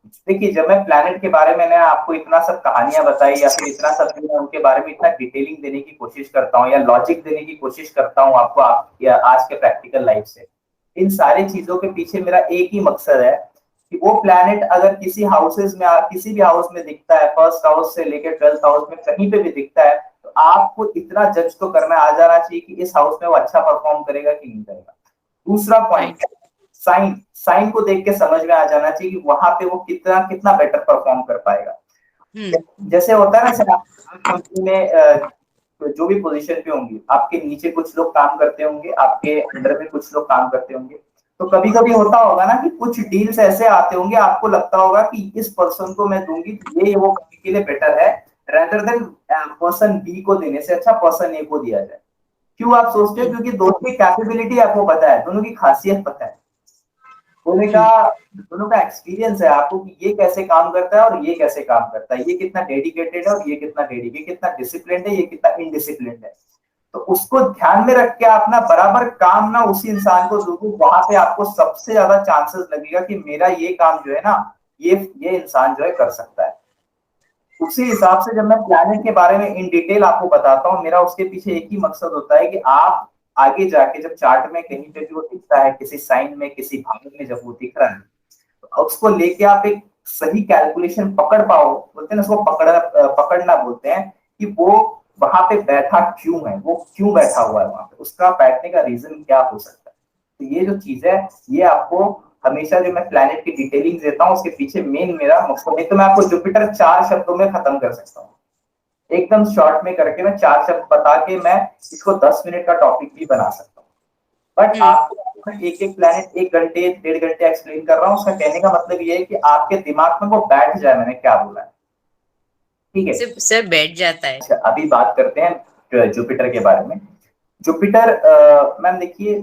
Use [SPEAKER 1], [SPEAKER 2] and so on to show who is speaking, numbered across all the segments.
[SPEAKER 1] देखिए, जब मैं प्लैनेट के बारे में मैंने आपको इतना सब कहानियां बताई या फिर इतना सब मैं उनके बारे में इतना डिटेलिंग देने की कोशिश करता हूँ या लॉजिक देने की कोशिश करता हूँ आपको, या आज के प्रैक्टिकल लाइफ से, इन सारी चीजों के पीछे मेरा एक ही मकसद है कि वो प्लैनेट अगर किसी हाउसेज में, किसी भी हाउस में दिखता है, फर्स्ट हाउस से लेकर 12th हाउस में कहीं पे भी दिखता है, तो आपको इतना जज तो करना आ जाना चाहिए कि इस हाउस में वो अच्छा परफॉर्म करेगा कि नहीं करेगा। दूसरा पॉइंट,
[SPEAKER 2] राइट।
[SPEAKER 1] साइन साइन को देख के समझ में आ जाना चाहिए कि वहां पे वो कितना कितना बेटर परफॉर्म कर पाएगा।
[SPEAKER 2] हम्म।
[SPEAKER 1] जैसे होता है ना सर, आप कंपनी में जो भी पोजीशन पे होंगी, आपके नीचे कुछ लोग काम करते होंगे, आपके अंडर में कुछ लोग काम करते होंगे। तो कभी कभी होता होगा ना कि कुछ डील्स ऐसे आते होंगे, आपको लगता होगा कि इस पर्सन को मैं दूंगी तो ये वो करने के लिए बेटर है, रेदर देन पर्सन बी को देने से अच्छा पर्सन ए को दिया जाए। क्यों आप सोचते हो?
[SPEAKER 2] हम्म।
[SPEAKER 1] क्योंकि दोनों की कैपेबिलिटी आपको पता है, दोनों की खासियत पता है, दोनों का
[SPEAKER 2] हम्म।
[SPEAKER 1] दोनों का एक्सपीरियंस है आपको कि ये कैसे काम करता है और ये कैसे काम करता है, ये कितना डेडिकेटेड है और ये कितना डेडिकेटेड, कितना डिसिप्लिन है, ये कितना इनडिसिप्लिन है। तो उसको ध्यान में रख के आप ना बराबर काम ना उसी इंसान को दो, वहां पे आपको सबसे ज्यादा चांसेस लगेगा कि मेरा ये काम जो है ना, ये इंसान जो है कर सकता है। उसी हिसाब से जब मैं प्लानिंग के बारे में इन डिटेल आपको बताता हूँ, मेरा उसके पीछे एक ही मकसद होता है कि आप आगे जाके जब चार्ट में कहीं पे भी वो दिखता है, किसी साइन में, किसी भाग में जब वो दिख रहा है, तो उसको लेके आप एक सही कैलकुलेशन पकड़ पाओ, बोलते हैं ना उसको पकड़ना बोलते हैं, कि वो वहां पे बैठा क्यों है, वो क्यों बैठा हुआ है वहां पे, उसका बैठने का रीजन क्या हो सकता है। तो ये जो चीज है, ये आपको हमेशा जो मैं प्लैनेट की डिटेलिंग देता हूँ उसके पीछे मेन मेरा मकसद है। तो मैं आपको जुपिटर 4 शब्दों में खत्म कर सकता हूँ, एकदम शॉर्ट में करके मैं 4 शब्द बता के मैं इसको 10 मिनट का टॉपिक भी बना सकता हूँ। बट
[SPEAKER 2] हम्म।
[SPEAKER 1] आपको एक एक प्लैनेट 1 घंटे 1.5 घंटे एक्सप्लेन कर रहा हूँ, उसका कहने का मतलब ये है कि आपके दिमाग में वो बैठ जाए मैंने क्या बोला है। ठीक है।
[SPEAKER 2] सिर्फ सर बैठ जाता है।
[SPEAKER 1] अच्छा, अभी बात करते हैं जुपिटर के बारे में। जुपिटर मैम देखिए,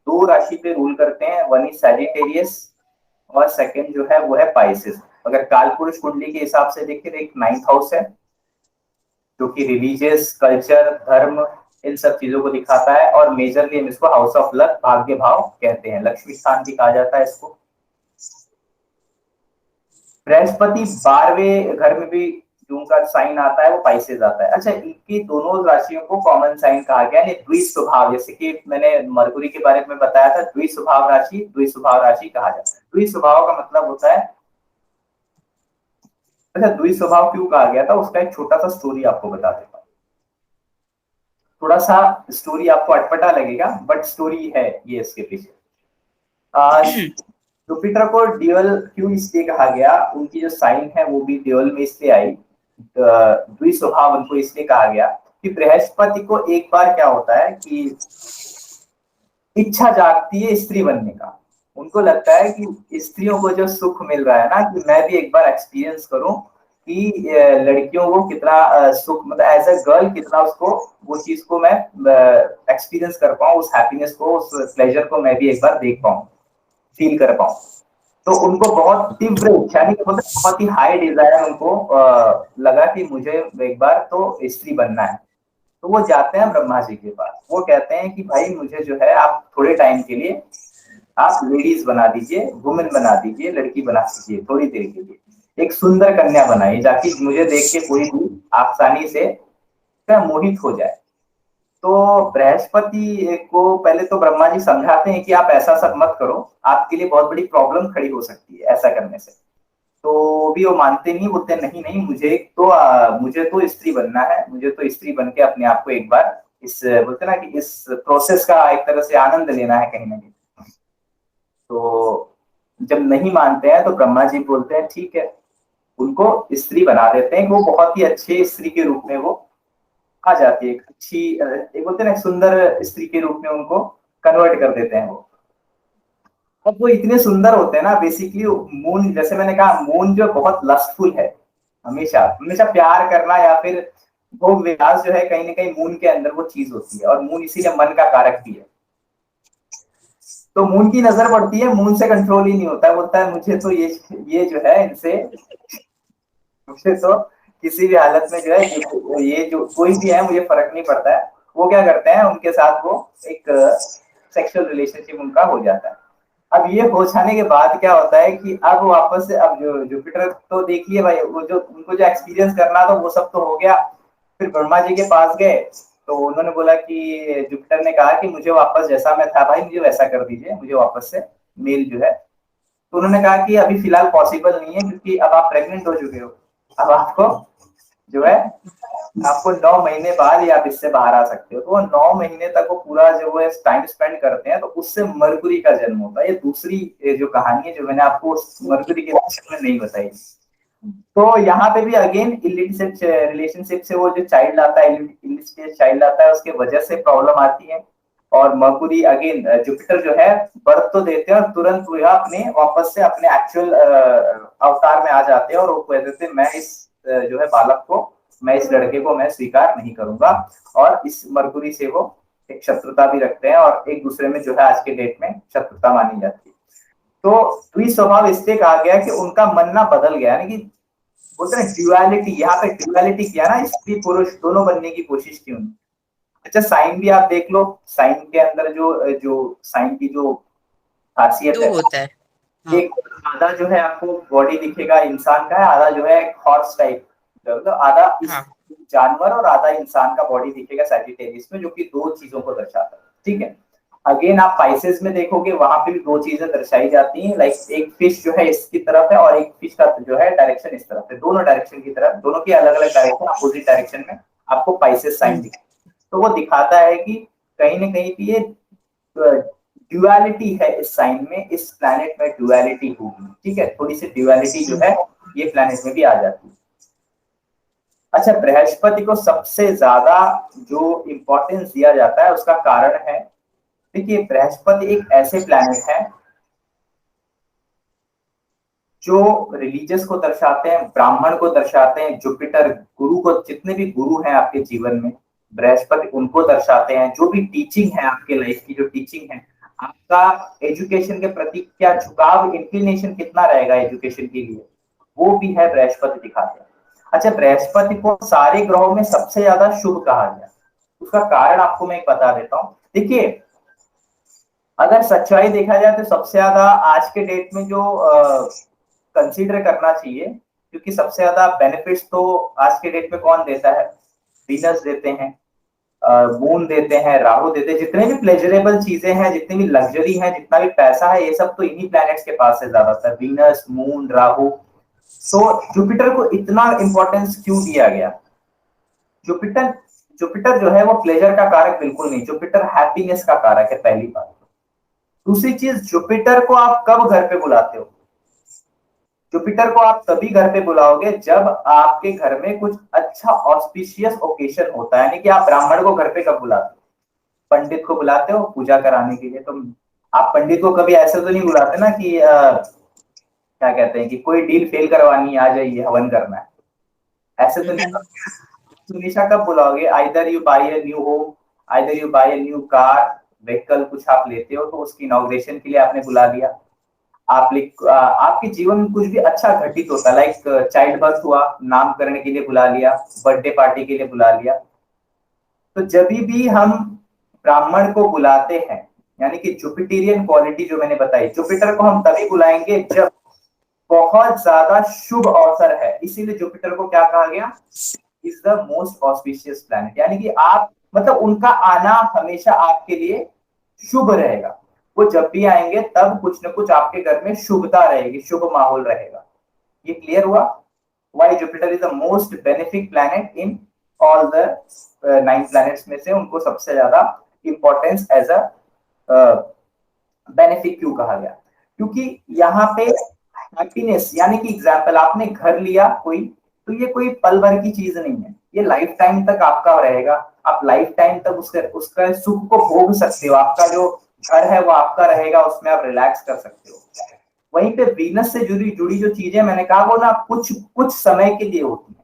[SPEAKER 1] 2 राशि पे रूल करते हैं, वन इज सैजिटेरियस और सेकंड जो है वो है पाइसेस। अगर कालपुरुष कुंडली के हिसाब से देखिए तो एक 9th हाउस है जो कि रिलीजियस कल्चर, धर्म, इन सब चीजों को दिखाता है, और मेजरली हम इसको हाउस ऑफ लक, भाग्य भाव कहते हैं, लक्ष्मी स्थान भी कहा जाता है इसको। बृहस्पति 12वें घर में भी जो उनका साइन आता है वो पाइसेस आता है। अच्छा, इनकी दोनों राशियों को कॉमन साइन कहा गया है, द्विस्वभाव, जैसे कि मैंने मरकुरी के बारे में बताया था, द्विस्वभाव राशि कहा जाता है। द्विस्वभाव का मतलब होता है, अच्छा द्विस्वभाव क्यों कहा गया था उसका एक छोटा सा स्टोरी आपको बता देता हूँ। थोड़ा सा स्टोरी आपको अटपटा लगेगा बट स्टोरी है ये इसके पीछे। जुपिटर को ड्यूअल क्यों इसलिए कहा गया, उनकी जो साइन है वो भी ड्यूअल में इसलिए आई, द्विस्वभाव उनको इसलिए कहा गया कि बृहस्पति को एक बार क्या होता है कि इच्छा जागती है स्त्री बनने का। उनको लगता है कि स्त्रियों को जो सुख मिल रहा है ना, कि मैं भी एक बार एक्सपीरियंस करूं कि लड़कियों को कितना सुख, मतलब एज अ गर्ल कितना उसको, वो चीज को मैं एक्सपीरियंस कर पाऊं, उस हैप्पीनेस को, उस प्लेजर को मैं भी एक बार देख पाऊं, फील कर पाऊं। तो उनको बहुत तीव्र इच्छा नहीं, मतलब बहुत ही हाई डिजायर उनको लगा कि मुझे एक बार तो स्त्री बनना है। तो वो जाते हैं ब्रह्मा जी के पास, वो कहते हैं कि भाई मुझे जो है आप थोड़े टाइम के लिए आप लेडीज बना दीजिए, वुमेन बना दीजिए, लड़की बना दीजिए थोड़ी देर के लिए, एक सुंदर कन्या बनाइए जाकि मुझे देख के कोई भी आसानी से मोहित हो जाए। तो बृहस्पति को पहले तो ब्रह्मा जी समझाते हैं कि आप ऐसा सब मत करो, आपके लिए बहुत बड़ी प्रॉब्लम खड़ी हो सकती है ऐसा करने से। तो भी वो मानते नहीं, बोलते नहीं नहीं, मुझे तो स्त्री बनना है, मुझे तो स्त्री बन के अपने आप को एक बार इस, बोलते ना कि इस प्रोसेस का एक तरह से आनंद लेना है कहीं ना कहीं। तो जब नहीं मानते हैं तो ब्रह्मा जी बोलते हैं ठीक है, उनको स्त्री बना देते हैं, वो बहुत ही अच्छे स्त्री के रूप में वो आ जाती है, एक अच्छी एक बोलते हैं ना सुंदर स्त्री के रूप में उनको कन्वर्ट कर देते हैं वो। अब वो इतने सुंदर होते हैं ना, बेसिकली मून, जैसे मैंने कहा मून जो बहुत लस्टफुल है, हमेशा हमेशा प्यार करना या फिर भोग विलास जो है कहीं ना कहीं मून के अंदर वो चीज होती है, और मून इसीलिए मन का कारक भी है। तो मून की नजर पड़ती है, मून से कंट्रोल ही नहीं होता है, बोलता है मुझे तो ये जो है इनसे, मुझे तो किसी भी हालत में जो है ये जो कोई भी है मुझे फर्क नहीं पड़ता है। वो क्या करते हैं, उनके साथ वो एक सेक्सुअल रिलेशनशिप उनका हो जाता है। अब ये हो जाने के बाद क्या होता है कि अब वापस से, अब जो जुपिटर तो देखिए भाई, वो जो उनको जो एक्सपीरियंस करना था वो सब तो हो गया। फिर ब्रह्मा जी के पास गए, तो उन्होंने बोला कि जुपिटर ने कहा कि मुझे वापस जैसा मैं था भाई, मुझे वैसा कर दीजिए, मुझे वापस से मेल जो है। तो उन्होंने कहा कि अभी फिलहाल पॉसिबल नहीं है, क्योंकि अब आप प्रेग्नेंट हो चुके हो। अब आपको जो है, आपको 9 महीने बाद ही आप इससे बाहर आ सकते हो। तो वो 9 महीने तक वो पूरा जो वो टाइम स्पेंड करते हैं, तो उससे मरकुरी का जन्म होता है। ये दूसरी जो कहानी है जो मैंने आपको मरकुरी के बारे में नहीं बताई। तो यहाँ पे भी अगेन इलिसिट रिलेशनशिप से वो जो चाइल्ड आता है, इलिसिट चाइल्ड आता है, उसके वजह से प्रॉब्लम आती है। और मर्कुरी अगेन, जुपिटर जो है बर्थ तो देते हैं और तुरंत वो अपने वापस से अपने एक्चुअल अवतार में आ जाते हैं, और वो कहते हैं मैं इस जो है बालक को, मैं इस लड़के को मैं स्वीकार नहीं करूंगा। और इस मरकुरी से वो एक शत्रुता भी रखते हैं, और एक दूसरे में जो है आज के डेट में शत्रुता मानी जाती है। तो द्विस्वभाव इससे कहा गया कि उनका मन ना बदल गया, यानी कि बोलते हैं ड्युअलिटी, यहाँ पे ड्युअलिटी किया ना, स्त्री पुरुष दोनों बनने की कोशिश की उन्होंने। अच्छा, साइन भी आप देख लो, साइन के अंदर जो जो साइन की जो खासियत
[SPEAKER 2] दो
[SPEAKER 1] है,
[SPEAKER 2] होता है। हाँ।
[SPEAKER 1] एक आधा जो है आपको बॉडी दिखेगा इंसान का है, आधा जो है हॉर्स टाइप, मतलब आधा इस
[SPEAKER 2] हाँ।
[SPEAKER 1] जानवर और आधा इंसान का बॉडी दिखेगा सैजिटेरियस में, जो कि दो चीजों को दर्शाता है। ठीक है। अगेन आप पाइसेस में देखोगे, वहां पे भी दो चीजें दर्शाई जाती हैं, लाइक एक फिश जो है इसकी तरफ है, और एक फिश का जो है डायरेक्शन इस तरफ है, दोनों डायरेक्शन की तरफ, दोनों की अलग अलग डायरेक्शन, अपोजिट डायरेक्शन में आपको पाइसेस साइन दिखे। तो वो दिखाता है कि कहीं ना कहीं भी ये ड्युअलिटी है इस साइन में, इस प्लैनेट में ड्युअलिटी होगी। ठीक है, थोड़ी सी ड्युअलिटी जो है ये प्लैनेट में भी आ जाती है। अच्छा, बृहस्पति को सबसे ज्यादा जो इंपॉर्टेंस दिया जाता है उसका कारण है, देखिए बृहस्पति एक ऐसे प्लैनेट है जो रिलीजियस को दर्शाते हैं, ब्राह्मण को दर्शाते हैं, जुपिटर गुरु को, जितने भी गुरु हैं आपके जीवन में बृहस्पति उनको दर्शाते हैं। जो भी टीचिंग है आपके लाइफ की, जो टीचिंग है आपका, एजुकेशन के प्रति क्या झुकाव, इंक्लिनेशन कितना रहेगा एजुकेशन के लिए, वो भी है बृहस्पति दिखाते हैं। अच्छा, बृहस्पति को सारे ग्रहों में सबसे ज्यादा शुभ कहा गया, उसका कारण आपको मैं बता देता हूँ। देखिए, अगर सच्चाई देखा जाए तो सबसे ज्यादा आज के डेट में जो कंसीडर करना चाहिए, क्योंकि सबसे ज्यादा बेनिफिट्स तो आज के डेट में कौन देता है, वीनस देते हैं, मून देते हैं, राहु देते हैं, जितने भी प्लेजरेबल चीजें हैं, जितनी भी लग्जरी है, जितना भी पैसा है, ये सब तो इन्हीं प्लैनेट्स के पास है ज्यादातर, वीनस, मून, राहु। तो जुपिटर को इतना इंपॉर्टेंस क्यों दिया गया? जुपिटर जुपिटर जो है वो प्लेजर का कारक बिल्कुल नहीं, जुपिटर हैप्पीनेस का कारक है, पहली बात। दूसरी चीज, जुपिटर को आप कब घर पे बुलाते हो? जुपिटर को आप तभी घर पे बुलाओगे जब आपके घर में कुछ अच्छा ऑस्पिशियस ओकेशन होता है, यानी कि आप ब्राह्मण को घर पे कब बुलाते हो? पंडित को बुलाते हो पूजा कराने के लिए। तो आप पंडित को कभी ऐसे तो नहीं बुलाते ना कि क्या कहते हैं कि कोई डील फेल करवानी है, आ जाइए हवन करना है, ऐसे तो नहीं। हमेशा कब बुलाओगे? Either you buy a new home, either you buy a new car, vehicle कुछ आप लेते हो, तो उसकी इनॉग्रेशन के लिए आपने बुला लिया। आपके जीवन में कुछ भी अच्छा घटित होता है, लाइक चाइल्ड बर्थ हुआ, नामकरण के लिए बुला लिया, बर्थडे पार्टी के लिए बुला लिया। तो जब भी हम ब्राह्मण को बुलाते हैं, यानी कि जुपिटेरियन क्वालिटी जो मैंने बताई, जुपिटर को हम तभी बुलाएंगे जब बहुत ज्यादा शुभ अवसर है। इसीलिए जुपिटर को क्या कहा गया? Is the most auspicious planet, यानी कि आप, मतलब उनका आना हमेशा आपके लिए शुभ रहेगा। वो जब भी आएंगे तब कुछ न कुछ आपके घर में शुभता रहेगी, शुभ माहौल रहेगा। ये क्लियर हुआ? Why Jupiter is the most benefic planet in all the 9 planets में से, उनको सबसे ज्यादा इंपॉर्टेंस एज अ बेनिफिक क्यों कहा गया? क्योंकि यहाँ पे हैप्पीनेस, यानी कि एग्जाम्पल आपने घर लिया कोई, तो ये कोई पल भर की चीज नहीं है, ये लाइफ टाइम तक आपका रहेगा। आप लाइफ टाइम तक उसका सुख को भोग सकते हो, आपका जो घर है वो आपका रहेगा, उसमें आप रिलैक्स कर सकते हो। वहीं पे वीनस से जुड़ी जुड़ी जो चीजें मैंने कहा, वो ना कुछ कुछ समय के लिए होती है,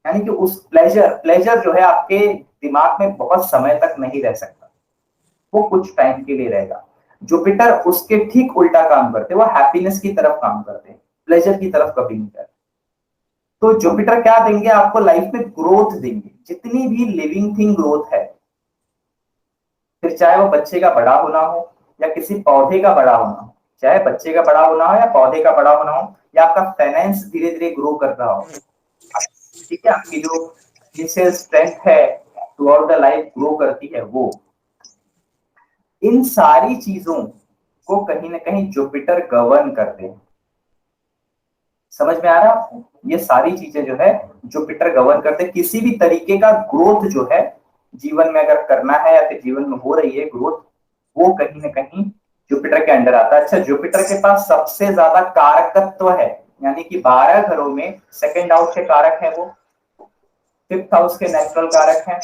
[SPEAKER 1] यानी कि उस प्लेजर प्लेजर जो है आपके दिमाग में बहुत समय तक नहीं रह सकता, वो कुछ टाइम के लिए रहेगा। जुपिटर उसके ठीक उल्टा काम करते हैं, वो हैप्पीनेस की तरफ काम करते हैं, प्लेजर की तरफ कभी नहीं करते। तो जुपिटर क्या देंगे आपको? लाइफ में ग्रोथ देंगे, जितनी भी लिविंग थिंग ग्रोथ है, फिर चाहे वो बच्चे का बड़ा होना हो या किसी पौधे का बड़ा होना हो, चाहे बच्चे का बड़ा होना हो या पौधे का बड़ा होना हो, या आपका फाइनेंस धीरे धीरे ग्रो कर रहा हो, ठीक है, आपकी जो इनिशियल स्ट्रेंथ है through out the life grow करती है वो, इन सारी चीजों को कहीं ना कहीं जुपिटर गवर्न करते हैं। समझ में आ रहा है आपको? ये सारी चीजें जो है जुपिटर गवर्न करते हैं। किसी भी तरीके का ग्रोथ जो है जीवन में अगर करना है या फिर जीवन में हो रही है ग्रोथ, वो कहीं ना कहीं जुपिटर के अंडर आता है। अच्छा, जुपिटर के पास सबसे ज्यादा कारकत्व है, यानी कि 12 घरों में सेकंड हाउस के कारक है वो, फिफ्थ हाउस के नेचुरल कारक हैं,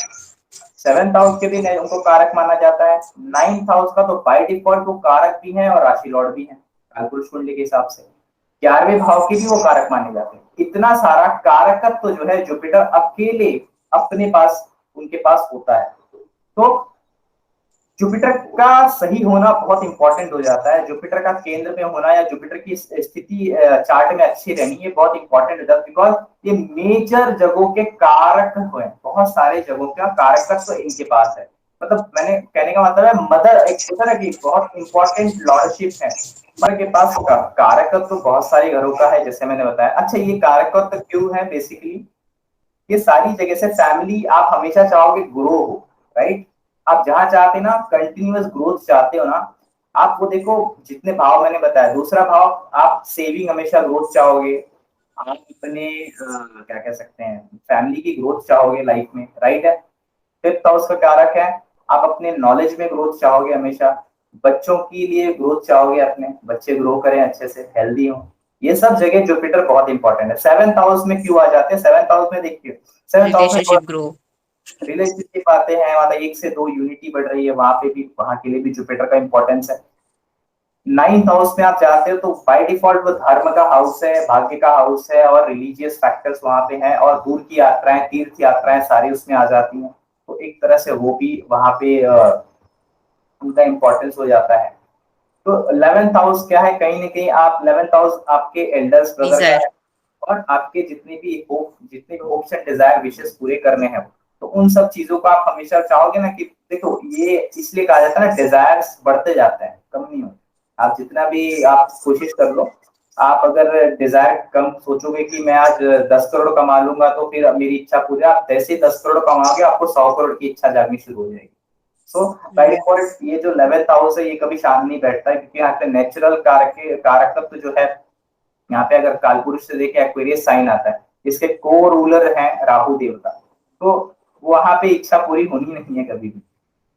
[SPEAKER 1] सेवेंथ हाउस के भी उनको कारक माना जाता है, नाइन्थ हाउस का तो बाय डिफॉल्ट वो कारक भी है और राशि लॉर्ड भी है कालपुरुष कुंडली के हिसाब से, 11वें भाव के भी वो कारक माने जाते हैं। इतना सारा कारकत्व जो है जुपिटर अकेले अपने पास उनके पास होता है। तो जुपिटर का सही होना बहुत इंपॉर्टेंट हो जाता है। जुपिटर का केंद्र में होना या जुपिटर की स्थिति चार्ट में अच्छी रहनी है बहुत इंपॉर्टेंट हो जाता है, बिकॉज ये मेजर जगहों के कारक हुए, बहुत सारे जगहों का कारकत्व तो इनके पास है। मतलब मैंने कहने का मतलब है मदर एक होता है कि बहुत इंपॉर्टेंट लॉर्डशिप है, मदर के पास कारकत्व तो बहुत सारे घरों का है जैसे मैंने बताया। अच्छा, ये कारकत्व क्यों है? बेसिकली ये सारी जगह से फैमिली आप हमेशा चाहोगे ग्रो हो, राइट? आप जहां चाहते ना कंटिन्यूअस ग्रोथ चाहते हो ना, आप वो देखो जितने भाव मैंने बताया, दूसरा भाव आप सेविंग हमेशा ग्रोथ चाहोगे, आप अपने क्या कह सकते हैं फैमिली की ग्रोथ चाहोगे लाइफ में, राइट है? फिफ्थ हाउस का कारक है, आप अपने नॉलेज में ग्रोथ चाहोगे हमेशा, बच्चों के लिए ग्रोथ चाहोगे, अपने बच्चे ग्रो करें अच्छे से, हेल्दी हो। ये सब जगह जुपिटर बहुत इंपॉर्टेंट है। सेवेंथ हाउस में क्यों आ जाते हैं? सेवेंथ हाउस में देखिए, सेवेंथ हाउस में
[SPEAKER 2] रिलेशनशिप ग्रो।
[SPEAKER 1] रिलेशनशिप आते हैं, मतलब 1 से 2 यूनिटी बढ़ रही है, वहां पे भी, वहां के लिए भी जुपिटर का इंपॉर्टेंस है। नाइन्थ हाउस में आप जाते हो तो बाय डिफॉल्ट वो धर्म का हाउस है, भाग्य का हाउस है, और रिलीजियस फैक्टर्स वहां पे हैं, और दूर की यात्राएं, तीर्थ यात्राएं सारी उसमें आ जाती हैं, तो एक तरह से वो भी वहां पे उनका इंपॉर्टेंस हो जाता है। तो 11th हाउस क्या है? कहीं ना कहीं आप 11th हाउस आपके एल्डर्स ब्रदर का
[SPEAKER 2] डिजायर।
[SPEAKER 1] है, और आपके जितने भी होप्स एंड डिजायर विशेष पूरे करने हैं, तो उन सब चीजों को आप हमेशा चाहोगे ना कि देखो, ये इसलिए कहा जाता है ना डिजायर्स बढ़ते जाते हैं, कम नहीं होते। आप जितना भी आप कोशिश कर लो, आप अगर डिजायर कम सोचोगे कि मैं आज 10 करोड़ कमा लूंगा तो फिर मेरी इच्छा पूरी, आप जैसे ही 10 करोड़ कमाओगे आपको 100 करोड़ की इच्छा जागनी शुरू हो जाएगी। सो बाय डिफॉल्ट ये जो 11th हाउस है ये कभी शांत नहीं बैठता है, क्योंकि यहाँ पे नेचुरल कारक तत्व जो है, यहाँ पे अगर कालपुरुष से देखे एक्वेरियस साइन आता है, इसके को रूलर है राहु देवता, तो वहां पे इच्छा पूरी होनी नहीं है कभी भी।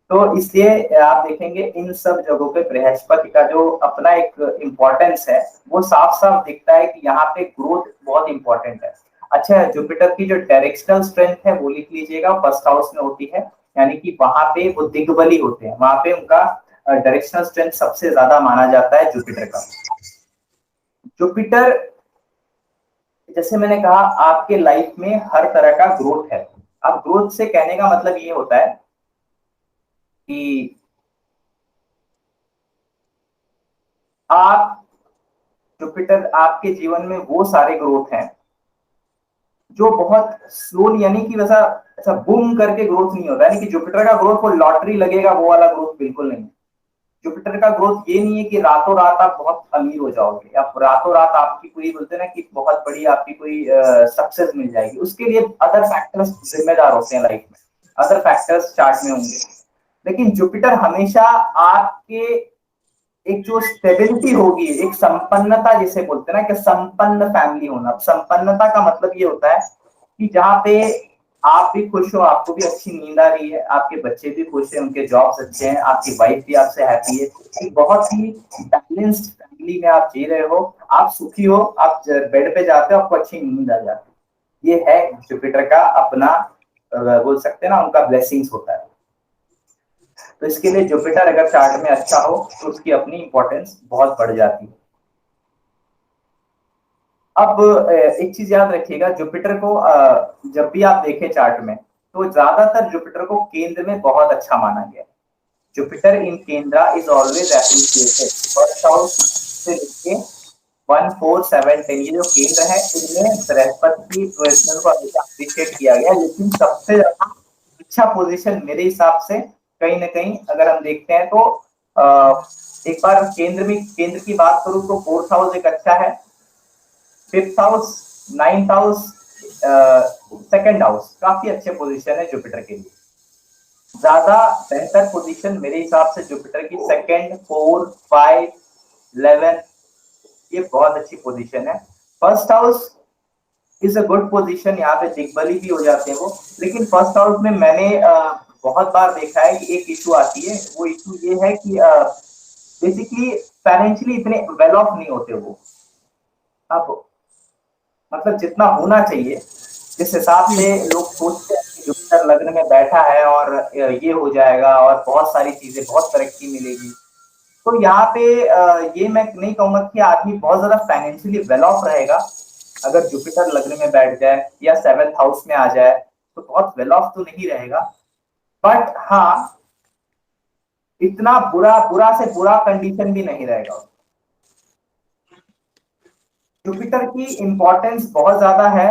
[SPEAKER 1] तो इसलिए आप देखेंगे इन सब जगहों पे बृहस्पति का जो अपना एक इम्पोर्टेंस है वो साफ साफ दिखता है कि यहाँ पे ग्रोथ बहुत इंपॉर्टेंट है। अच्छा, जुपिटर की जो डायरेक्शनल स्ट्रेंथ है वो लिख लीजिएगा, फर्स्ट हाउस में होती है, यानी कि वहां पे वो दिग्बली होते हैं, वहां पे उनका डायरेक्शनल स्ट्रेंथ सबसे ज्यादा माना जाता है जुपिटर का। जुपिटर, जैसे मैंने कहा, आपके लाइफ में हर तरह का ग्रोथ है। अब ग्रोथ से कहने का मतलब ये होता है कि आप जुपिटर आपके जीवन में वो सारे ग्रोथ हैं जो बहुत स्लोली, यानी कि वैसा ऐसा बूम करके ग्रोथ नहीं होता, यानी कि जुपिटर का ग्रोथ वो लॉटरी लगेगा वो वाला ग्रोथ बिल्कुल नहीं। जुपिटर का ग्रोथ ये नहीं है कि रातों रात आप बहुत अमीर हो जाओगे, या रातों रात आपकी कोई, बोलते हैं ना कि बहुत बड़ी आपकी कोई सक्सेस मिल जाएगी, उसके लिए अदर फैक्टर्स जिम्मेदार होते हैं लाइफ में, अदर फैक्टर्स चार्ट में होंगे। लेकिन जुपिटर हमेशा आपके एक जो स्टेबिलिटी होगी, एक संपन्नता जिसे बोलते हैं ना, कि संपन्न फैमिली होना। संपन्नता का मतलब ये होता है कि जहाँ पे आप भी खुश हो, आपको भी अच्छी नींद आ रही है, आपके बच्चे भी खुश हैं, उनके जॉब्स अच्छे हैं, आपकी वाइफ भी आपसे हैप्पी है, एक बहुत ही बैलेंस्ड फैमिली में आप जी रहे हो, आप सुखी हो, आप बेड पे जाते हो, आपको अच्छी नींद आ जाती है। ये है जुपिटर का अपना, बोल सकते हैं ना, उनका ब्लेसिंग्स होता है। तो इसके लिए जुपिटर अगर चार्ट में अच्छा हो तो उसकी अपनी इंपॉर्टेंस बहुत बढ़ जाती है। अब एक चीज याद रखिएगा, जुपिटर को जब भी आप देखें चार्ट में तो ज्यादातर जुपिटर को केंद्र में बहुत अच्छा माना गया है। जुपिटर इन केंद्रा is always appreciated, first house से लेके 1 4 7 10, ये जो केंद्र है इनमें बृहस्पति की पोजीशन को हमेशा अप्रिशिएट किया गया, लेकिन सबसे ज्यादा अच्छा पोजीशन मेरे हिसाब से कहीं ना कहीं अगर हम देखते हैं तो एक बार केंद्र की बात करूं तो 4th हाउस एक अच्छा है, 5th house, 9th house, 2nd house काफी अच्छे पोजीशन है जुपिटर के लिए। ज्यादा बेहतर पोजीशन मेरे हिसाब से जुपिटर की 2nd, 4, 5, 11 ये बहुत अच्छी पोजीशन है। First house is a good position, यहाँ पे दिग्बली भी हो जाते हैं वो, लेकिन फर्स्ट हाउस में मैंने बहुत बार देखा है कि एक इशू आती है, वो इशू ये है कि बेसिकली फाइनेंशियली इतने वेल ऑफ नहीं होते वो। अब मतलब जितना होना चाहिए, जिस हिसाब से लोग सोचते हैं कि जुपिटर लग्न में बैठा है और ये हो जाएगा और बहुत सारी चीजें, बहुत तरक्की मिलेगी, तो यहाँ पे ये मैं नहीं कहूंगा कि आदमी बहुत ज्यादा फाइनेंशियली वेल ऑफ रहेगा अगर जुपिटर लग्न में बैठ जाए या 7th हाउस में आ जाए, तो बहुत वेल ऑफ तो नहीं रहेगा। बट हाँ, इतना बुरा बुरा से बुरा कंडीशन भी नहीं रहेगा। जुपिटर की इंपॉर्टेंस बहुत ज्यादा है,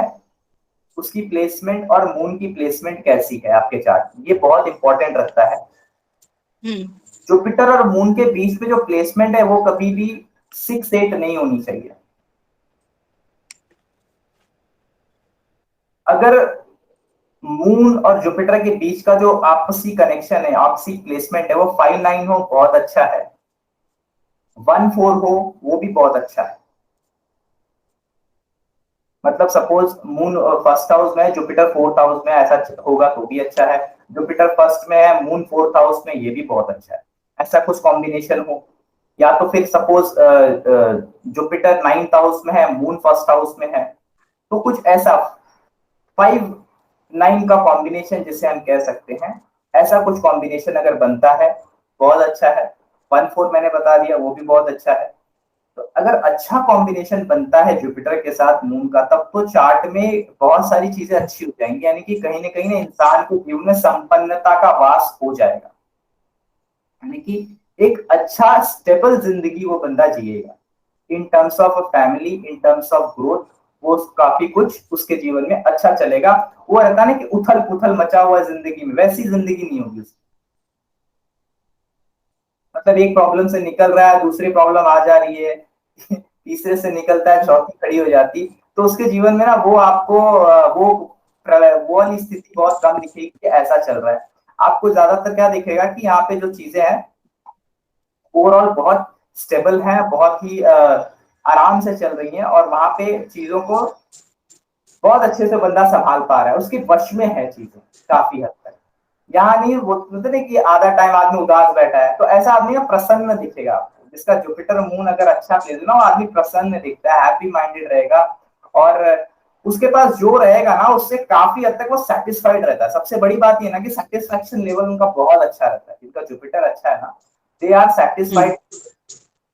[SPEAKER 1] उसकी प्लेसमेंट और मून की प्लेसमेंट कैसी है आपके चार्ट में, ये बहुत इंपॉर्टेंट रखता है। जुपिटर और मून के बीच में जो प्लेसमेंट है वो कभी भी 6-8 नहीं होनी चाहिए। अगर मून और जुपिटर के बीच का जो आपसी कनेक्शन है, आपसी प्लेसमेंट है, वो 5-9 हो बहुत अच्छा है, 1-4 हो वो भी बहुत अच्छा है। मतलब सपोज मून फर्स्ट हाउस में है, जुपिटर 4th हाउस में, ऐसा होगा तो भी अच्छा है। जुपिटर फर्स्ट में है, मून 4th हाउस में, ये भी बहुत अच्छा है। ऐसा कुछ कॉम्बिनेशन हो, या तो फिर सपोज जुपिटर 9th हाउस में है, मून फर्स्ट हाउस में है, तो कुछ ऐसा 5-9 का कॉम्बिनेशन जिसे हम कह सकते हैं, ऐसा कुछ कॉम्बिनेशन अगर बनता है बहुत अच्छा है। 1-4 मैंने बता दिया, वो भी बहुत अच्छा है। तो अगर अच्छा कॉम्बिनेशन बनता है जुपिटर के साथ मून का, तब तो चार्ट में बहुत सारी चीजें अच्छी हो जाएंगी, यानी कि कहीं ना इंसान के जीवन में संपन्नता का वास हो जाएगा, यानी कि एक अच्छा स्टेबल जिंदगी वो बंदा जिएगा, in terms of family, in terms of growth, वो काफी कुछ उसके जीवन में अच्छा चलेगा। वो रहता ना कि उथल पुथल मचा हुआ जिंदगी में, वैसी जिंदगी नहीं होगी उसकी। मतलब एक प्रॉब्लम से निकल रहा है, दूसरी प्रॉब्लम आ जा रही है, तीसरे से निकलता है, चौथी खड़ी हो जाती, तो उसके जीवन में ना वो आपको वो वाली स्थिति बहुत कम दिखेगी कि ऐसा चल रहा है। आपको ज्यादातर क्या दिखेगा कि यहाँ पे जो चीजें हैं ओवरऑल बहुत स्टेबल है, बहुत ही आराम से चल रही हैं, और वहां पे चीजों को बहुत अच्छे से बंदा संभाल पा रहा है, उसके वश में है चीजें काफी हद तक। यहाँ नहीं वो बोलते नहीं कि आधा टाइम आदमी उदास बैठा है, तो ऐसा आदमी ना प्रसन्न दिखेगा आपको, जिसका जुपिटर मून अगर अच्छा प्लेस है ना, वो आदमी प्रसन्न दिखता है, हैप्पी माइंडेड रहेगा, और उसके पास जो रहेगा ना उससे काफी हद तक वो सेटिस्फाइड रहता है। सबसे बड़ी बात ये ना कि सेटिस्फेक्शन लेवल उनका बहुत अच्छा रहता है, जिनका जुपिटर अच्छा है ना, दे आर सेटिस्फाइड।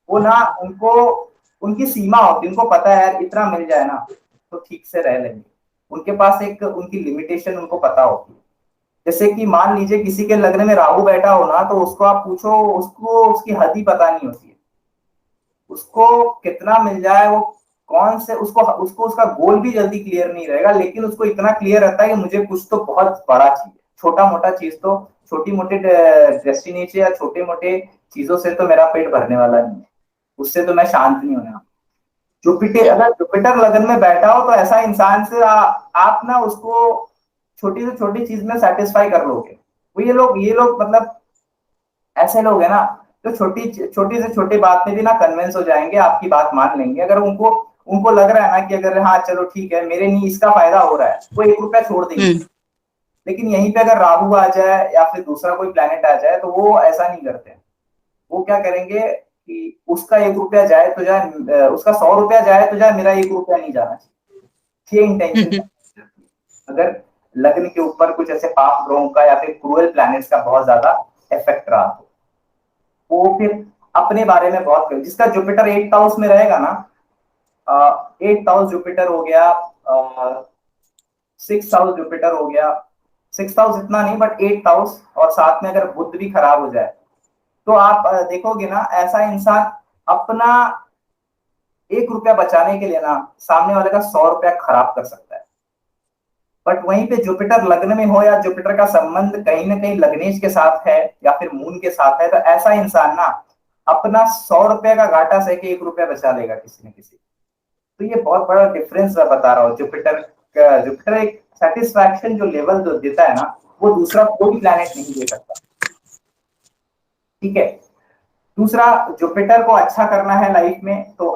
[SPEAKER 1] वो ना उनको उनकी सीमा होती है, उनको पता है यार इतना मिल जाए ना तो ठीक से रह लेंगे। उनके पास एक उनकी लिमिटेशन उनको पता होती है। जैसे कि मान लीजिए किसी के लग्न में राहु बैठा हो ना, तो उसको आप पूछो, उसको उसकी हद ही पता नहीं होती है, उसको कितना मिल जाए, वो कौन से उसको उसको उसका गोल भी जल्दी क्लियर नहीं रहेगा, लेकिन उसको इतना क्लियर रहता है कि मुझे कुछ तो बहुत बड़ा चाहिए। छोटा मोटा चीज तो, छोटी मोटी डेस्टिनेशन या छोटे मोटे चीजों से तो मेरा पेट भरने वाला नहीं है, उससे तो मैं शांत नहीं होना। जुपिटर, अगर जुपिटर लगन में बैठा हो तो ऐसा इंसान से आप ना उसको छोटी से छोटी चीज में सेटिस्फाई कर लोगे। वो ये लोग मतलब ऐसे लोग हैं ना जो छोटी से छोटी बात में भी ना कन्विंस हो जाएंगे, आपकी बात मान लेंगे, अगर उनको उनको लग रहा है ना कि अगर हाँ चलो ठीक है मेरे नहीं इसका फायदा हो रहा है, वो 1 रुपया छोड़ देंगे। लेकिन यहीं पे अगर राहु आ जाए या फिर दूसरा कोई प्लेनेट आ जाए तो वो ऐसा नहीं करते। वो क्या करेंगे कि उसका 1 रुपया जाए तो जाए, उसका 100 रुपया जाए तो जाए, मेरा 1 रुपया नहीं जाना चाहिए, ये इंटेंशन। अगर लग्न के ऊपर कुछ ऐसे पाप ग्रहों का या फिर क्रूअल प्लैनेट्स का बहुत ज्यादा इफेक्ट रहा तो वो फिर अपने बारे में बहुत कर, जिसका जुपिटर 8th हाउस में रहेगा ना, 8th हाउस जुपिटर हो गया, 6th हाउस जुपिटर हो गया, 6th हाउस इतना नहीं बट 8th हाउस, और साथ में अगर बुध भी खराब हो जाए तो आप देखोगे ना ऐसा इंसान अपना 1 रुपया बचाने के लिए ना सामने वाले का 100 रुपया खराब कर सकता है। बट वहीं पे जुपिटर लग्न में हो या जुपिटर का संबंध कहीं ना कहीं लग्नेश के साथ है या फिर मून के साथ है, तो ऐसा इंसान ना अपना 100 रुपए का घाटा सह के 1 रुपया बचा लेगा किसी न किसी। तो ये बहुत बड़ा डिफरेंस मैं बता रहा हूँ। जुपिटर एक सेटिस्फैक्शन जो लेवल जो देता है ना, वो दूसरा कोई प्लैनेट नहीं दे सकता। ठीक है। दूसरा, जुपिटर को अच्छा करना है लाइफ में तो